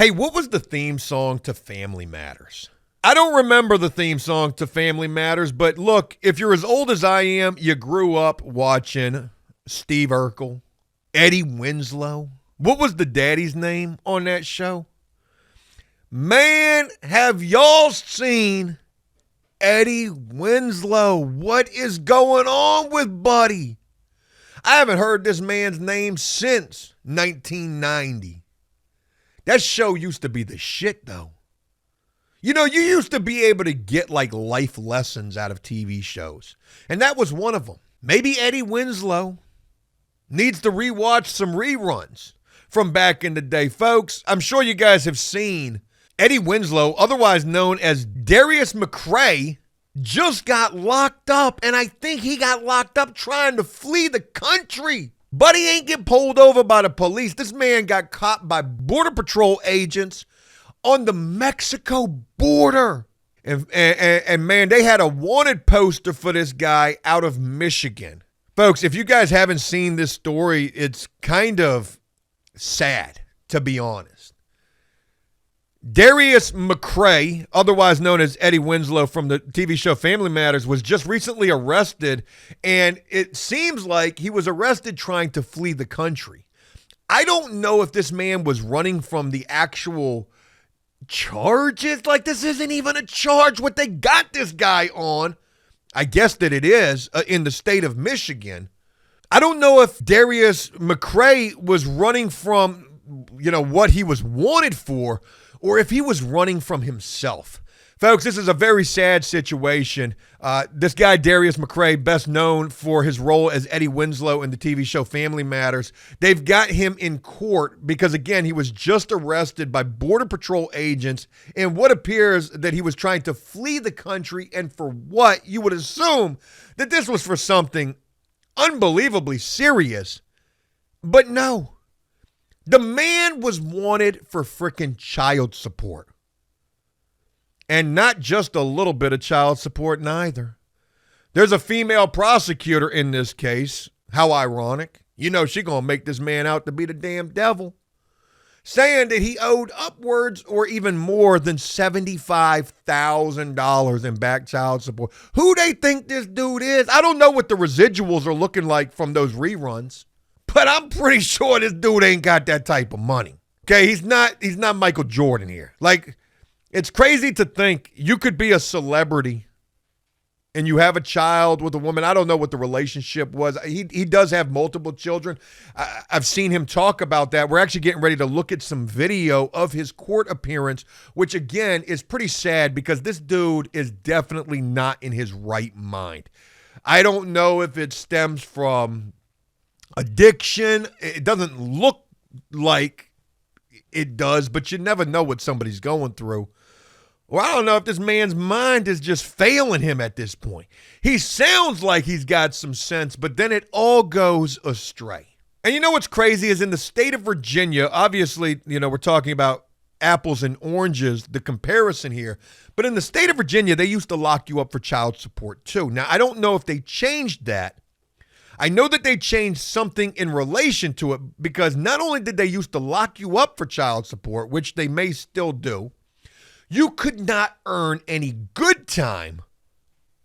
Hey, what was the theme song to Family Matters? I don't remember the theme song to Family Matters, but look, if you're as old as I am, you grew up watching Steve Urkel, Eddie Winslow. What was the daddy's name on that show? Man, have y'all seen Eddie Winslow? What is going on with Buddy? I haven't heard this man's name since 1990. That show used to be the shit, though. You know, you used to be able to get like life lessons out of TV shows, and that was one of them. Maybe Eddie Winslow needs to rewatch some reruns from back in the day. Folks, I'm sure you guys have seen Eddie Winslow, otherwise known as Darius McCrary, just got locked up, and I think he got locked up trying to flee the country. But he ain't get pulled over by the police. This man got caught by Border Patrol agents on the Mexico border. And man, they had a wanted poster for this guy out of Michigan. Folks, if you guys haven't seen this story, it's kind of sad, to be honest. Darius McCrary, otherwise known as Eddie Winslow from the TV show Family Matters, was just recently arrested, and it seems like he was arrested trying to flee the country. I don't know if this man was running from the actual charges. Like, this isn't even a charge, what they got this guy on. I guess that it is in the state of Michigan. I don't know if Darius McCrary was running from, what he was wanted for, or if he was running from himself. Folks, this is a very sad situation. This guy, Darius McCrary, best known for his role as Eddie Winslow in the TV show Family Matters, they've got him in court because, again, he was just arrested by Border Patrol agents in what appears that he was trying to flee the country, and for what? You would assume that this was for something unbelievably serious, but no. The man was wanted for frickin' child support. And not just a little bit of child support neither. There's a female prosecutor in this case. How ironic. You know she gonna make this man out to be the damn devil. Saying that he owed upwards or even more than $75,000 in back child support. Who they think this dude is? I don't know what the residuals are looking like from those reruns. But I'm pretty sure this dude ain't got that type of money. Okay, he's not Michael Jordan here. Like, it's crazy to think you could be a celebrity and you have a child with a woman. I don't know what the relationship was. He does have multiple children. I've seen him talk about that. We're actually getting ready to look at some video of his court appearance, which again is pretty sad because this dude is definitely not in his right mind. I don't know if it stems from addiction. It doesn't look like it does, but you never know what somebody's going through. Or I don't know if this man's mind is just failing him at this point. He sounds like he's got some sense, but then it all goes astray. And you know what's crazy is in the state of Virginia, obviously, we're talking about apples and oranges, the comparison here. But in the state of Virginia, they used to lock you up for child support too. Now, I don't know if they changed that. I know that they changed something in relation to it because not only did they used to lock you up for child support, which they may still do, you could not earn any good time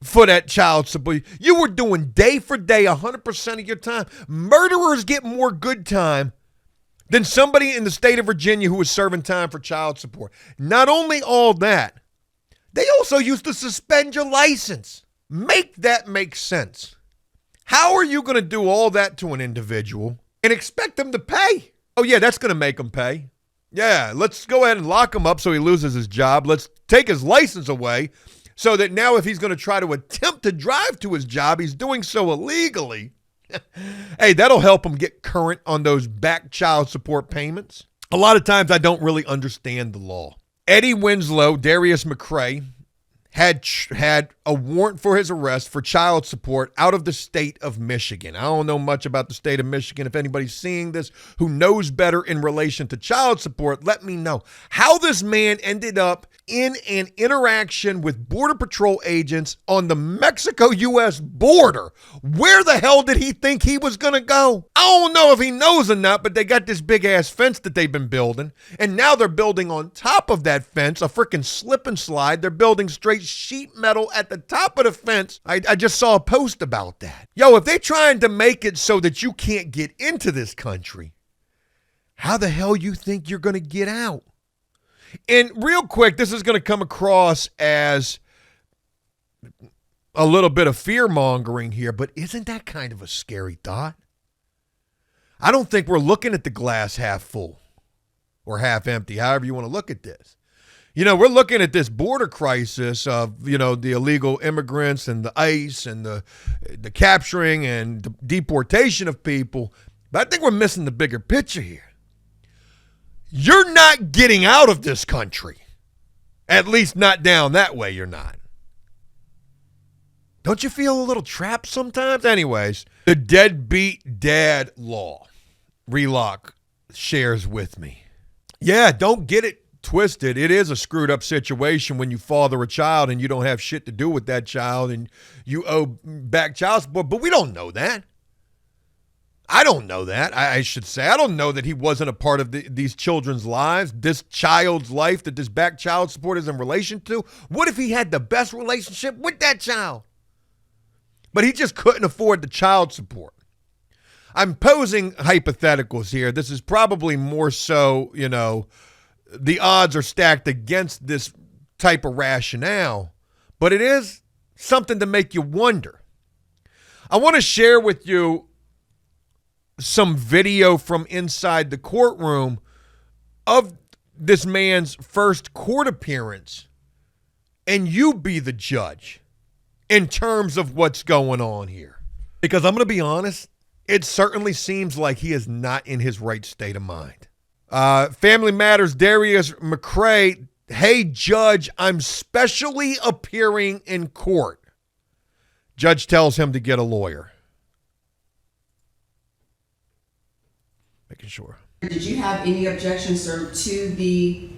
for that child support. You were doing day for day, 100% of your time. Murderers get more good time than somebody in the state of Virginia who was serving time for child support. Not only all that, they also used to suspend your license. Make that make sense. How are you going to do all that to an individual and expect them to pay? Oh, yeah, that's going to make them pay. Yeah, let's go ahead and lock him up so he loses his job. Let's take his license away so that now if he's going to try to attempt to drive to his job, he's doing so illegally. Hey, that'll help him get current on those back child support payments. A lot of times I don't really understand the law. Eddie Winslow, Darius McCrary, had a warrant for his arrest for child support out of the state of Michigan. I don't know much about the state of Michigan. If anybody's seeing this who knows better in relation to child support, let me know how this man ended up in an interaction with Border Patrol agents on the Mexico-U.S. border. Where the hell did he think he was going to go? I don't know if he knows or not, but they got this big-ass fence that they've been building, and now they're building on top of that fence a freaking slip and slide. They're building straight sheet metal at the top of the fence. I just saw a post about that. Yo, if they're trying to make it so that you can't get into this country, how the hell you think you're going to get out? And real quick, this is going to come across as a little bit of fear-mongering here, but isn't that kind of a scary thought? I don't think we're looking at the glass half full or half empty, however you want to look at this. You know, we're looking at this border crisis of, you know, the illegal immigrants and the ICE and the capturing and the deportation of people, but I think we're missing the bigger picture here. You're not getting out of this country. At least not down that way, you're not. Don't you feel a little trapped sometimes? Anyways, the deadbeat dad law. Relock shares with me. Yeah, don't get it twisted. It is a screwed up situation when you father a child and you don't have shit to do with that child and you owe back child support, but we don't know that. I don't know that. I should say. I don't know that he wasn't a part of these children's lives, this child's life that this back child support is in relation to. What if he had the best relationship with that child? But he just couldn't afford the child support. I'm posing hypotheticals here. This is probably more so, you know, the odds are stacked against this type of rationale, but it is something to make you wonder. I want to share with you some video from inside the courtroom of this man's first court appearance, and you be the judge in terms of what's going on here. Because I'm going to be honest, it certainly seems like he is not in his right state of mind. Family Matters, Darius McCrary, hey, judge, I'm specially appearing in court. Judge tells him to get a lawyer. Making sure. Did you have any objections, sir, to the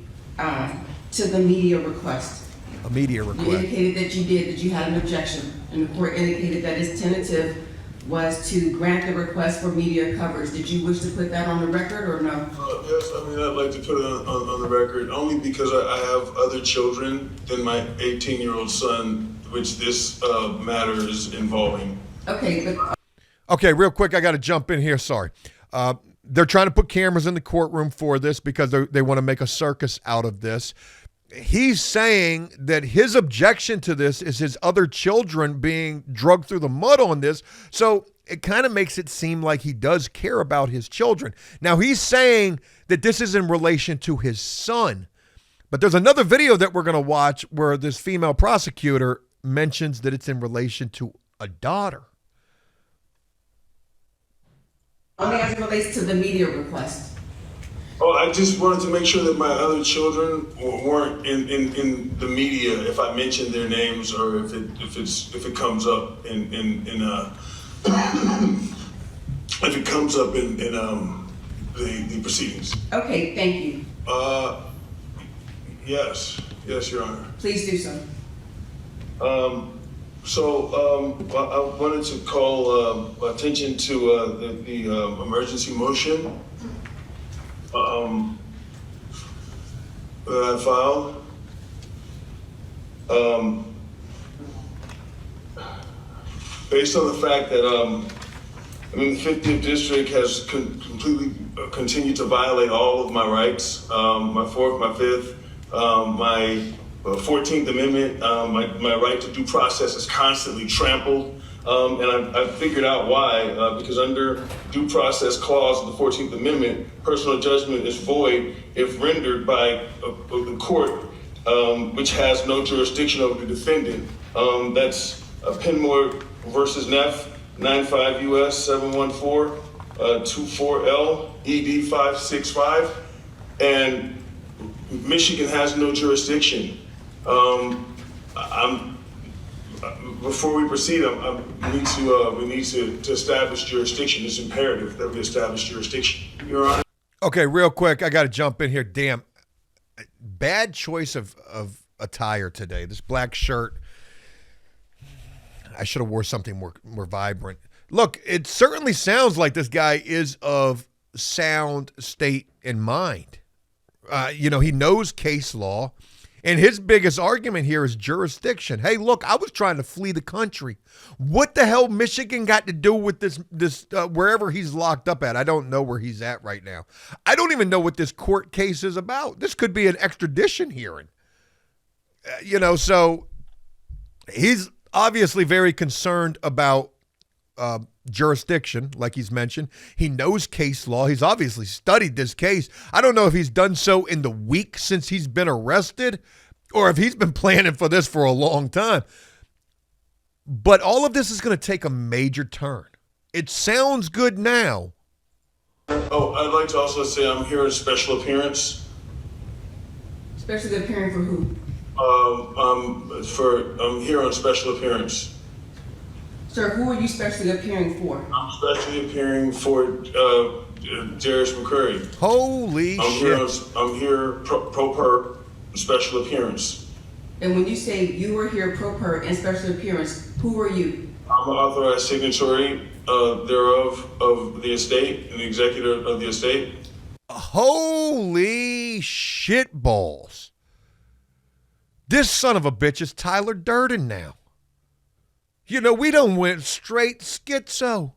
media request? A media request. You indicated that you did, that you had an objection, and the court indicated that its tentative was to grant the request for media coverage. Did you wish to put that on the record or no? Yes, I mean, I'd like to put it on the record, only because I have other children than my 18-year-old son, which this matter is involving. Okay, but... Okay, real quick, I got to jump in here, sorry. They're trying to put cameras in the courtroom for this because they want to make a circus out of this. He's saying that his objection to this is his other children being drugged through the mud on this. So it kind of makes it seem like he does care about his children. Now, he's saying that this is in relation to his son. But there's another video that we're going to watch where this female prosecutor mentions that it's in relation to a daughter. Only as it relates to the media request. Oh, I just wanted to make sure that my other children weren't in the media if I mention their names or if it comes up in if it comes up in the proceedings. Okay, thank you. Yes, Your Honor. Please do so. I wanted to call attention to the emergency motion that I filed. Based on the fact that the 50th District has completely continued to violate all of my rights, my 4th, my 5th, my 14th Amendment, my right to due process is constantly trampled. And I've figured out why, because under due process clause of the 14th Amendment, personal judgment is void if rendered by the court, which has no jurisdiction over the defendant. That's Penmore versus Neff, 95 U.S. 714, 24L, ED 565. And Michigan has no jurisdiction. Before we proceed, we need to establish jurisdiction. It's imperative that we establish jurisdiction, Your Honor. Okay, real quick, I got to jump in here. Damn, Bad choice of attire today. This black shirt. I should have wore something more vibrant. Look, it certainly sounds like this guy is of sound state in mind. He knows case law, and his biggest argument here is jurisdiction. Hey, look, I was trying to flee the country. What the hell Michigan got to do with this wherever he's locked up at? I don't know where he's at right now. I don't even know what this court case is about. This could be an extradition hearing. So he's obviously very concerned about jurisdiction, like he's mentioned. He knows case law. He's obviously studied this case. I don't know if he's done so in the week since he's been arrested or if he's been planning for this for a long time. But all of this is going to take a major turn. It sounds good now. Oh, I'd like to also say I'm here in special appearance. Specially appearing for who? I'm here on special appearance. Sir, who are you specially appearing for? I'm specially appearing for Darius McCrary. Holy shit. I'm here pro per special appearance. And when you say you were here pro per and special appearance, who are you? I'm an authorized signatory thereof of the estate and the executor of the estate. Holy shit balls. This son of a bitch is Tyler Durden now. We done went straight schizo.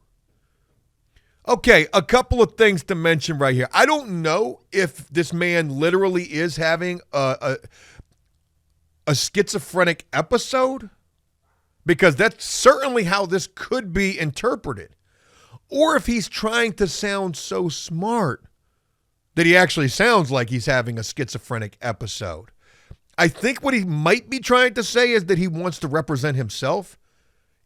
Okay, a couple of things to mention right here. I don't know if this man literally is having a schizophrenic episode, because that's certainly how this could be interpreted. Or if he's trying to sound so smart that he actually sounds like he's having a schizophrenic episode. I think what he might be trying to say is that he wants to represent himself,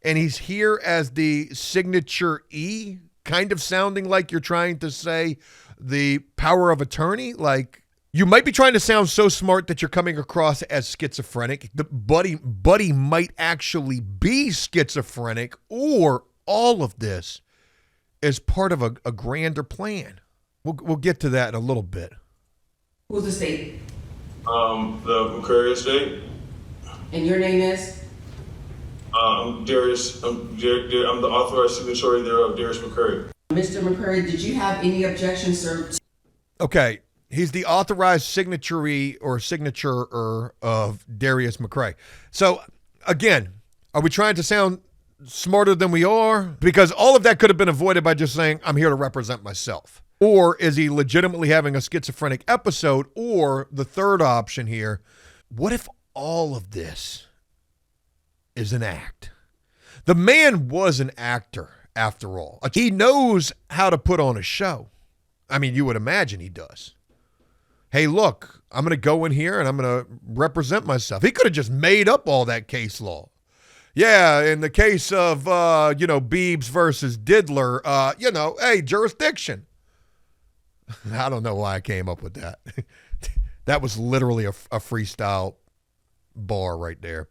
and he's here as the signature E, kind of sounding like you're trying to say the power of attorney. Like, you might be trying to sound so smart that you're coming across as schizophrenic. The buddy might actually be schizophrenic, or all of this is part of a grander plan. We'll get to that in a little bit. Who's the state? The McCrary estate. And your name is? Darius. I'm the authorized signatory thereof, Darius McCrary. Mr. McCrary, did you have any objections, sir? Okay. He's the authorized signatory or signature of Darius McCrary. So, again, are we trying to sound smarter than we are? Because all of that could have been avoided by just saying, I'm here to represent myself. Or is he legitimately having a schizophrenic episode? Or the third option here, what if all of this is an act? The man was an actor, after all. He knows how to put on a show. I mean, you would imagine he does. Hey, look, I'm going to go in here and I'm going to represent myself. He could have just made up all that case law. Yeah, in the case of, Biebs versus Diddler, hey, jurisdiction. I don't know why I came up with that. That was literally a freestyle bar right there.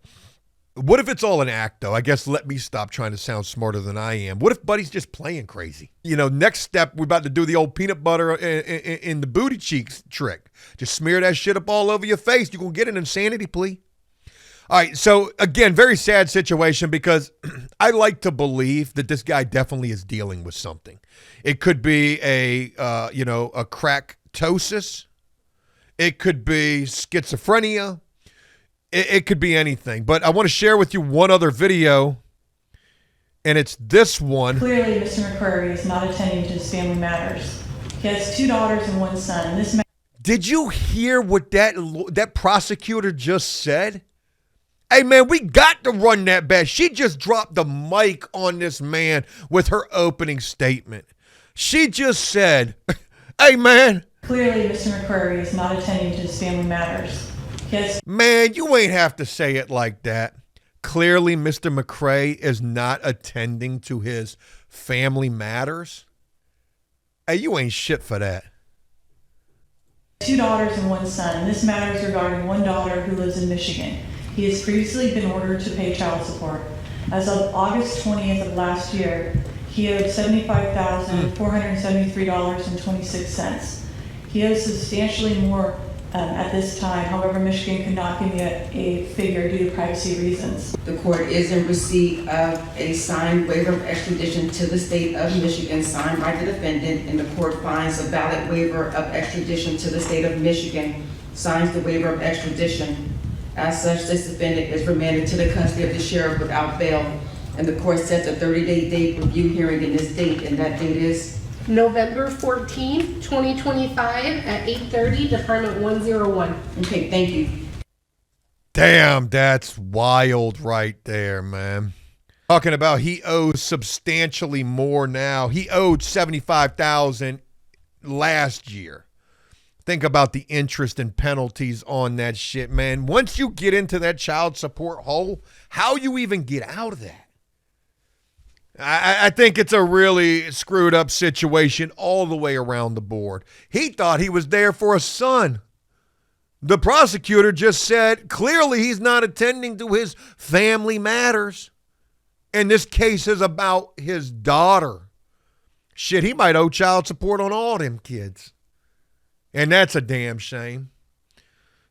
What if it's all an act, though? I guess let me stop trying to sound smarter than I am. What if Buddy's just playing crazy? Next step, we're about to do the old peanut butter in the booty cheeks trick. Just smear that shit up all over your face. You're going to get an insanity plea. All right, so again, very sad situation, because I like to believe that this guy definitely is dealing with something. It could be a cracktosis. It could be schizophrenia. It could be anything. But I want to share with you one other video, and it's this one. Clearly, Mr. McCrary is not attending to his family matters. He has 2 daughters and 1 son. And Did you hear what that prosecutor just said? Hey, man, we got to run that back. She just dropped the mic on this man with her opening statement. She just said, hey, man. Clearly, Mr. McCrary is not attending to his family matters. Man, you ain't have to say it like that. Clearly, Mr. McCrary is not attending to his family matters. Hey, you ain't shit for that. 2 daughters and 1 son. And this matter is regarding 1 daughter who lives in Michigan. He has previously been ordered to pay child support. As of August 20th of last year, he owed $75,473.26. He owes substantially more at this time. However, Michigan could not give me a figure due to privacy reasons. The court is in receipt of a signed waiver of extradition to the state of Michigan, signed by the defendant, and the court finds a valid waiver of extradition to the state of Michigan, signs the waiver of extradition. As such, this defendant is remanded to the custody of the sheriff without bail, and the court sets a 30-day date review hearing in this date, and that date is November 14th, 2025 at 8:30, Department 101. okay. Thank you. Damn, that's wild right there, man. Talking about he owes substantially more now. He owed $75,000 last year. Think about the interest and penalties on that shit, man. Once you get into that child support hole, how you even get out of that? I think it's a really screwed up situation all the way around the board. He thought he was there for a son. The prosecutor just said clearly he's not attending to his family matters. And this case is about his daughter. Shit, he might owe child support on all them kids. And that's a damn shame.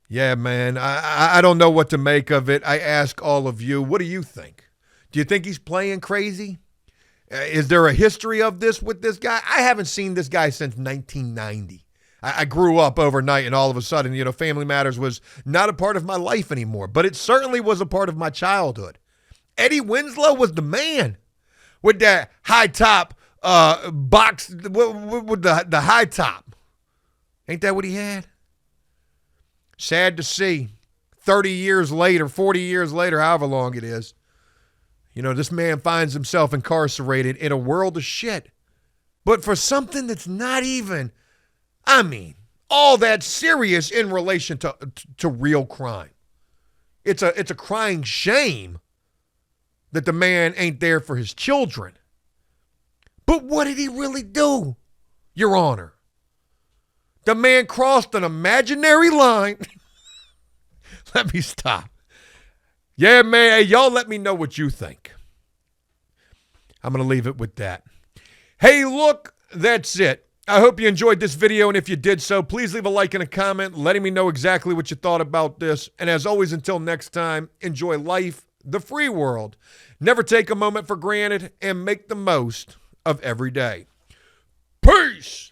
Yeah, man, I don't know what to make of it. I ask all of you, what do you think? Do you think he's playing crazy? Is there a history of this with this guy? I haven't seen this guy since 1990. I grew up overnight, and all of a sudden, Family Matters was not a part of my life anymore, but it certainly was a part of my childhood. Eddie Winslow was the man with that high top box, with the high top. Ain't that what he had? Sad to see. 30 years later, 40 years later, however long it is, this man finds himself incarcerated in a world of shit. But for something that's not even, all that serious in relation to real crime. It's a crying shame that the man ain't there for his children. But what did he really do, Your Honor? The man crossed an imaginary line. Let me stop. Yeah, man, hey, y'all let me know what you think. I'm going to leave it with that. Hey, look, that's it. I hope you enjoyed this video, and if you did so, please leave a like and a comment letting me know exactly what you thought about this. And as always, until next time, enjoy life, the free world. Never take a moment for granted, and make the most of every day. Peace!